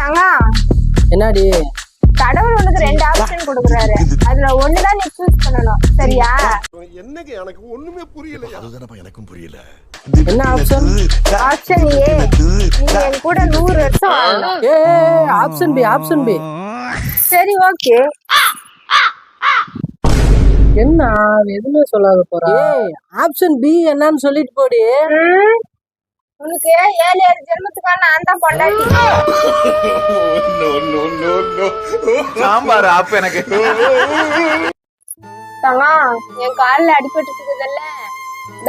தங்கம், என்னடி கடவுள் உனக்கு 2 ஆப்ஷன் கொடுக்குறாரு. அதுல ஒண்ணுதான் நீ சூஸ் பண்ணணும், சரியா? என்னங்க எனக்கு ஒண்ணுமே புரியல. அதுதானப்பா எனக்கும் புரியல. என்ன ஆப்ஷன்? ஆப்ஷன் ஏ, நீ என் கூட 100 வருஷம் வாழணும். A option B, option B. சரி, ஓகே. என்ன எதுவுமே சொல்லாத போறா? ஆப்ஷன் பி என்னன்னு சொல்லிட்டு போடி. உனக்கு 7 ஜென்மத்துக்கான நான் தான் பொண்டாட்டி. சாம்பார் ஆப் எனக்கு. தங்கம், என் காலில் அடிபட்டு இருக்குதுல்ல,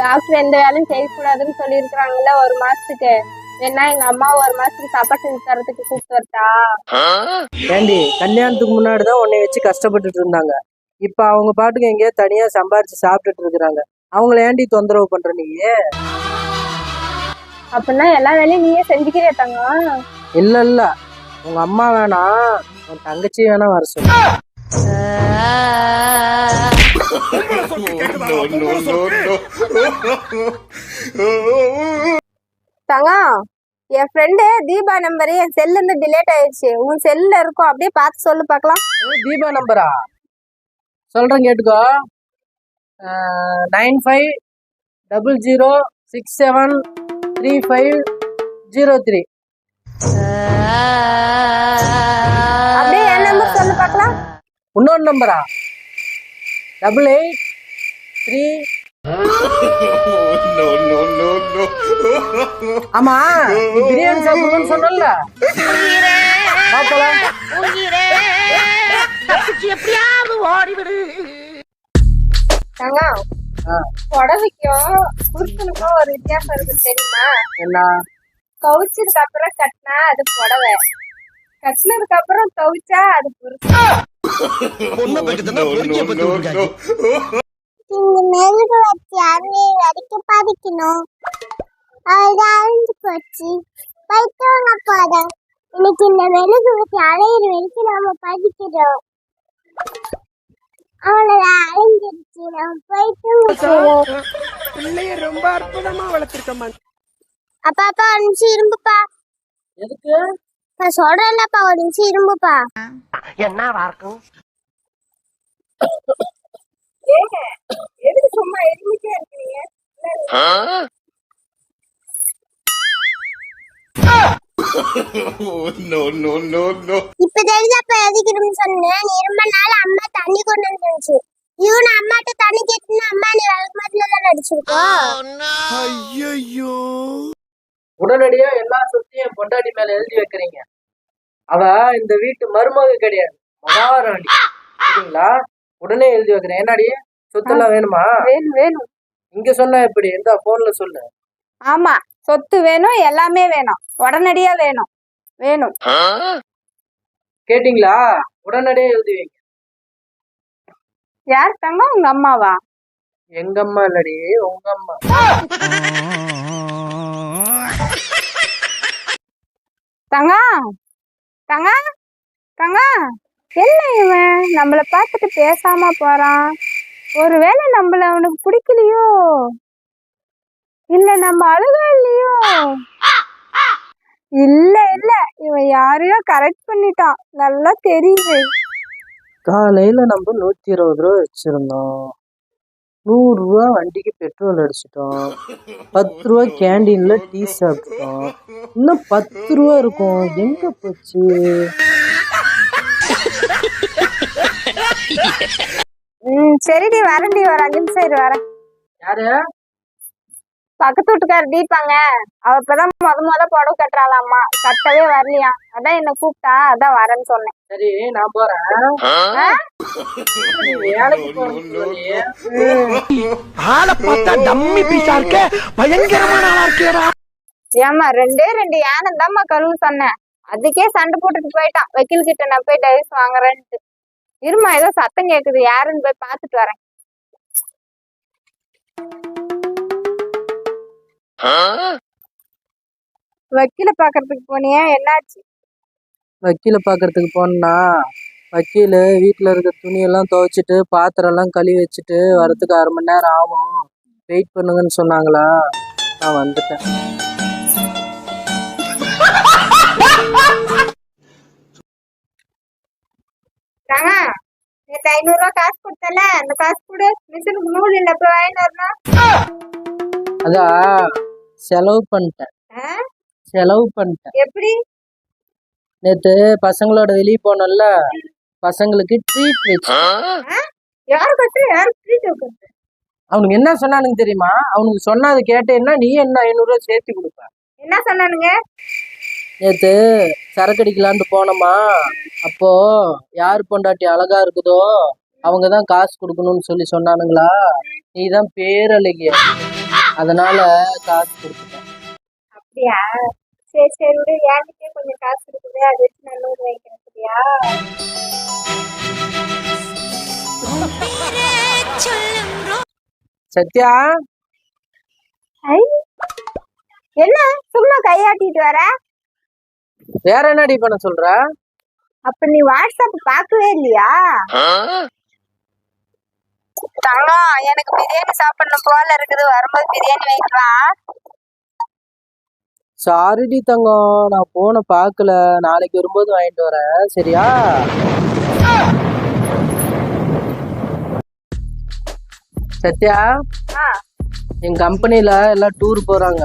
டாக்டர் எந்த வேலையும் செய்யக்கூடாதுன்னு சொல்லி இருக்கிறாங்கல்ல 1 மாசத்துக்கு. வேணா எங்க அம்மா 1 மாசத்துக்கு சாப்பாடு செஞ்சு தரத்துக்கு கூப்பிட்டு வரட்டா? ஏண்டி கல்யாணத்துக்கு முன்னாடிதான் உன்னை வச்சு கஷ்டப்பட்டுட்டு இருந்தாங்க. இப்ப அவங்க பாட்டுக்கு எங்கேயோ தனியா சம்பாரிச்சு சாப்பிட்டுட்டு இருக்கிறாங்க. அவங்கள ஏண்டி தொந்தரவு பண்ற நீ? அப்படின்னா எல்லா வேலையும் நீயே செஞ்சுக்கிறியா தங்கம்? இல்ல இல்ல, உங்க அம்மா வேணாம், உன் தங்கச்சி வேணா வர சொல்லு. தங்கம், என் ஃப்ரெண்டு தீபா நம்பரு என் செல்ல இருந்து டிலேட் ஆயிடுச்சு. உன் செல்ல இருக்கும், அப்படியே பார்த்து சொல்லு பார்க்கலாம். தீபா நம்பரா? சொல்றேன் கேட்டுக்கோ. 9500673503. அப்படியே என் நம்பர் சொல்லு பார்க்கலாம். இன்னொரு நம்பரா? 8883. ஆமா, பிரியாணி சாப்பிடணும்னு சொன்னல. தங்கம், புடவைக்கும் புருஷனுக்கும் ஒரு வித்தியாசம் இருக்கு தெரியுமா? என்ன? கவுச்சதுக்கு அப்புறம் கட்டினா அது புடவை, கட்டினதுக்கு அப்புறம் கவுச்சா அது புருஷன். மெழுகு வச்சு அருளை வரைக்கும் பதிக்கணும். அவள் அழிஞ்சு போச்சு பைத்தவங்க போதும். இன்னைக்கு இந்த மெழுகு வச்சு அலையிற வரைக்கும் நாம பதிக்கிறோம். அவ்வளவுதான், அழிஞ்சிருச்சு, நம்ம போயிட்டு பிள்ளைய ரொம்ப அற்புதமா வளர்த்திருக்கம்மா. அப்பா அப்பா 1 நிமிஷம் இரும்புப்பா. எதுக்கு? நான் சொல்றேன்லப்பா, 1 நிமிஷம் இரும்புப்பா. என்னவா இருக்கும்? எதுக்கு சும்மா எதுமிட்டே இருக்கீங்க? இப்ப தெரிஞ்சப்ப எதுக்குன்னு சொன்னேன். நீ ரொம்ப நாள் அம்மா தண்ணி கொண்டு வந்துச்சு. இவனு அம்மாட்ட தண்ணி கேட்டுன்னு அம்மா நீ விளக்கு மாத்தினதான் நடிச்சிருக்கோம். உடனடியா எல்லா சொத்தையும் பொண்டாட்டி மேல எழுதி வைக்கிறீங்க. அவ இந்த வீட்டு மருமக கிடையாது, மகாராணி. சரிங்களா? உடனே எழுதி வைக்கிறேன். என்னடி சொத்தெல்லாம் வேணுமா? வேணும் வேணும். இங்க சொன்னா எப்படி? எந்த போன்ல சொல்லு. ஆமா, சொத்து வேணும், எல்லாமே வேணும், உடனடியா வேணும் வேணும். கேட்டீங்களா? உடனடியே எழுதி வைங்க. யார் தங்கம்? உங்க அம்மாவா? எங்க அம்மா இல்லடி, உங்க அம்மா. தங்கம் தங்கம் தங்கம், என்ன இவன் நம்மள பார்த்துட்டு பேசாம போறான்? ஒருவேளை நம்மள அவனுக்கு பிடிக்கலையோ, இல்ல நம்ம அழுகா இல்லையோ? இல்ல இல்ல, இவன் யாரையோ கரெக்ட் பண்ணிட்டான், நல்லா தெரியுது. காலையில நம்ம 120 ரூபா வச்சிருந்தோம், 100 ரூபா வண்டிக்கு பெட்ரோல் அடிச்சிட்டோம், 10 ரூபா கேண்டீன்ல டீ சாப்பிட்டோம், இன்னும் 10 ரூபா இருக்கும். எங்க போச்சு? சரிடி, வரேன்டி, ஒரு 5 நிமிஷம் இரு, வரேன். யாரு? பக்கத்து வீட்டுக்கார தீபாங்க. அவ இப்பதான் முத புடவை கட்டுறாளாமா, கட்டவே வரலையா. அதான் என்ன கூப்பிட்டா, அதான் வரேன்னு சொன்னேன். சரி, நான் போறேன். வேலைக்கு போறேன். ஏமா 2 யானை தான்மா கருவு சொன்னேன், அதுக்கே சண்டை போட்டுட்டு போயிட்டான். வக்கீல் கிட்ட நான் போய் டைவர்ஸ் வாங்குறேன்ட்டு. இருமா, ஏதோ சத்தம் கேக்குது, யாருன்னு போய் பாத்துட்டு வரேன். வக்கீல பாக்குறதுக்கு போனியா? என்னாச்சு? வக்கீல பாக்குறதுக்கு போனா, வக்கீல் வீட்டுல இருக்க துணியெல்லாம் துவைச்சிட்டு பாத்திரம் எல்லாம் கழுவி வச்சுட்டு வரதுக்கு 1/2 மணி நேரம் ஆகும், வெயிட் பண்ணுங்கன்னு சொன்னாங்களா, நான் வந்துட்டேன். தாங்க நேற்று 500 ரூபா காசு கொடுத்தல, அந்த காசு கூட மிஷினுக்கு நூல் இல்லை, போய் வாங்கிட்டு வரணும். அதான் செலவு பண்ணிட்டேன். செலவு பண்ணிட்டேன். எப்படி? நேத்து பசங்களோட வெளியே போனோம்ல, பசங்களுக்கு ட்ரீட் வச்சு. யாரு கட்டு யாரு ட்ரீட் வைக்கிறது? அவனுக்கு என்ன சொன்னானுங்க தெரியுமா? அவனுக்கு சொன்னது கேட்டேன்னா நீ என்ன 500 ரூபா சேர்த்து கொடுப்ப. என்ன சொன்னானுங்க? நேத்து சரக்கு அடிக்கலான்ட்டு போனோமா, அப்போ யார் பொண்டாட்டி அழகா இருக்குதோ அவங்க தான் காசு கொடுக்கணும்னு சொல்லி சொன்னானுங்களா. நீ தான் பேரழகிய, அதனால காசு கொடுத்துட்டேன். அப்படியா? சரி சரி விடு, என்கிட்டயே கொஞ்சம் காசு இருக்குது, அதை வச்சு நான் நூறு வாங்கிக்கிறேன். சரியா? சத்யா, ஐ, என்ன சும்மா கையாட்டிட்டு வர? வேற என்னடி பண்ண சொல்ற? அப்ப நீ வாட்ஸ்அப் பார்க்கவே இல்லையா? தங்கம், எனக்கு பிரியாணி சாப்பிடணும் போல இருக்குது, வரும்போது பிரியாணி வாங்கிட்டு வா. சாரிடி தங்கம், நான் போன பார்க்கல, நாளைக்கு வரும்போது வாங்கிட்டு வரேன். சரியா? சத்யா, ஆ, என் கம்பெனில எல்லாம் டூர் போறாங்க.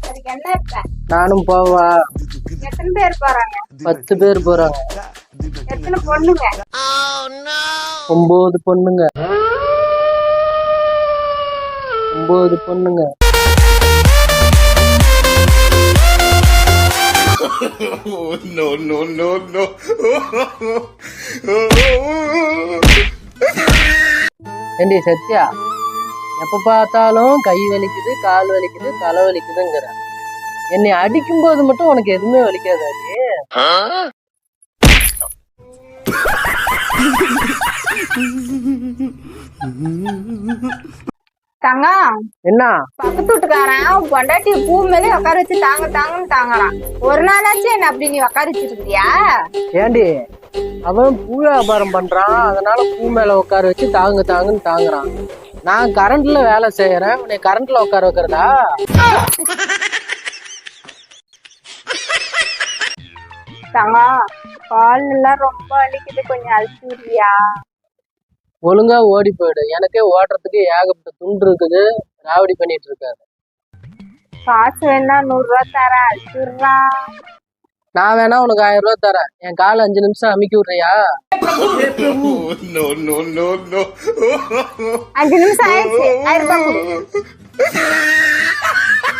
அதுக்கு என்ன இப்ப? நானும் போவா? எத்தனை பேர் போறாங்க? 10 பேர் போறாங்க. எத்தனை பொண்ணுங்க? 9 பொண்ணுங்க. 9 பொண்ணுங்க. No, no, no, no. ஏண்டி சத்யா, எப்ப பார்த்தாலும் கை வலிக்குது, கால் வலிக்குது, தலை வலிக்குதுங்கிற. என்னை அடிக்கும் போது மட்டும் உனக்கு எதுவுமே வலிக்காதாடி? தங்கம், என்ன? பக்கத்து வீட்டுக்காரன் பொண்டாட்டி பூ மேலே உட்கார வச்சு தாங்க தாங்கன்னு தாங்கறான். ஒரு நாளாச்சும் என்ன அப்படி நீ உட்கார வச்சிருக்கியா? ஏண்டி, அவன் பூ வியாபாரம் பண்றான், அதனால பூ மேல உட்கார வச்சு தாங்க தாங்கன்னு தாங்குறான். நான் கரண்ட்ல வேலை செய்யறேன், உன்னை கரண்ட்ல உட்கார வைக்கிறதா? தங்கம், கால் எல்லாம் ரொம்ப வலிக்குது, கொஞ்சம் அழுத்தி விடுறியா? ஒழுங்கா ஓடி போயிடு, எனக்கே ஓட்டுறதுக்கு ஏகப்பட்ட துண்டு இருக்குது, ராவடி பண்ணிட்டு இருக்காரு. காசு வேணா 100 ரூபா தர, அழுத்தி விடுறா. நான் வேணா உனக்கு 1000 ரூபா தரேன், என் காலை 5 நிமிஷம் அமுக்கி விடுறியா? No, no, no, no. 5 நிமிஷம் ஆயிடுச்சு, 1000 ரூபாய் கொடு.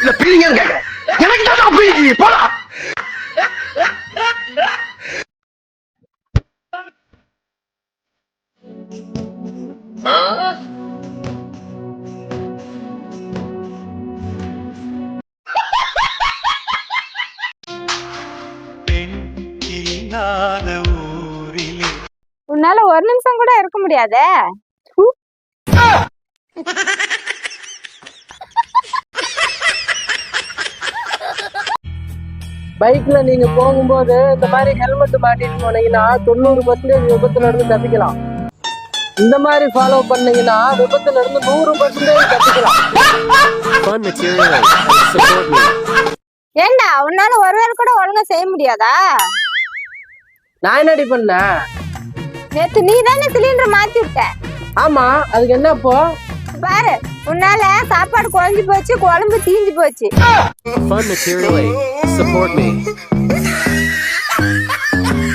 இல்ல பீலிங்கன்னு கேக்குறேன். எனக்கு தான் பீலிங்க போடா. உன்னால ஒரு நிமிஷம் கூட இருக்க முடியாதே. பைக்ல நீங்க போகும்போது இந்த மாதிரி ஹெல்மெட் மாட்டிட்டு போனீங்கன்னா 90% விபத்துல இருந்து தப்பிக்கலாம். இந்த மாதிரி ஃபாலோ பண்ணீங்கன்னா விபத்துல இருந்து 100% தப்பிக்கலாம். ஏண்டா, உன்னால ஒரு வேளை கூட ஒழுங்கா செய்ய முடியாதா? நான் என்னடி பண்ணேன்? நேத்து நீ தானே சிலிண்டர் மாத்தி விட்ட. ஆமா, அதுக்கு என்ன இப்போ? பாரு, உன்னால சாப்பாடு குழஞ்சு போச்சு, குழம்பு தீஞ்சு போச்சு. Fun material 8. Support me.